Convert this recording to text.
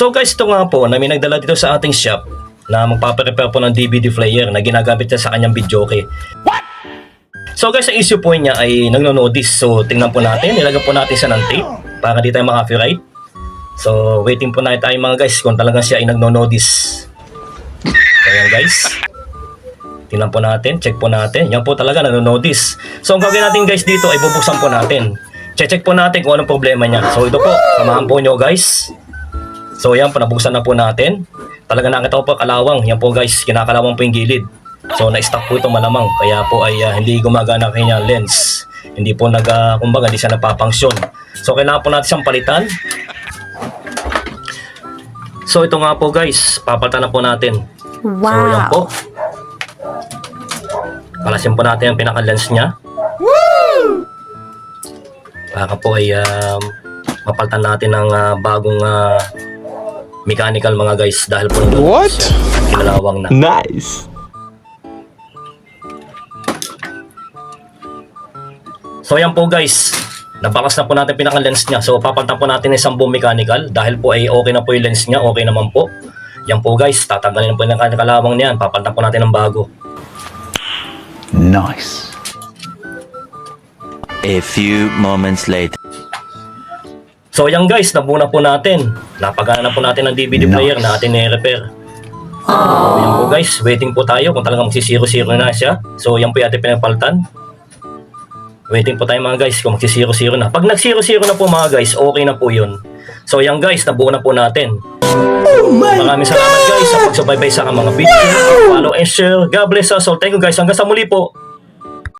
So guys, ito nga po na may nagdala dito sa ating shop na magpaparepair po ng DVD player na ginagamit niya sa kanyang videoke. So guys, ang issue po niya ay nagno-notice. So tingnan po natin, nilagyan po natin siya ng tape para di tayo maka-copyright. So waiting po natin tayo mga guys kung talagang siya ay nagno-notice. So yan guys, tingnan po natin, check po natin. Yan po talaga nagno-notice. So ang gagawin natin guys dito ay bubuksan po natin. Check po natin kung anong problema niya. So ito po, samahan po nyo guys. So yan po, nabuksan na po natin. Talaga nakita ko po kalawang. Yan po guys, kinakalawang po yung gilid. So na-stuck po ito malamang. Kaya po ay hindi gumagana kanya lens. Hindi po kumbaga hindi siya napapangsyon. So kailangan po natin siyang palitan. So ito nga po guys, papalitan na po natin. Wow. So yan po. Palasin po natin ang pinaka-lens niya. Para po ay mapalitan natin ng bagong mechanical mga guys dahil po What? kinalawang na. Nice. So yan po guys, nabakas na po natin pinaka-lens niya. So papalitan po natin ng isang buong mechanical dahil po ay okay na po yung lens niya, okay naman po. Yan po guys, tatanggalin po yung kalawang niyan, papalitan po natin ng bago. Nice. A few moments later. So yan guys, nabuo na po natin. Napagana na po natin ang DVD player na atin i-repair. So yan po guys, waiting po tayo kung talagang magsi-0-0 na siya. So yan po yung ating pinagpalitan. Waiting po tayo mga guys kung magsi-0-0 na. Pag nag-0-0 na po mga guys, okay na po yun. So yan guys, nabuo na po natin. Maraming salamat guys sa pagsubaybay sa mga video. Follow and share. God bless us all. Thank you guys. Hanggang sa muli po.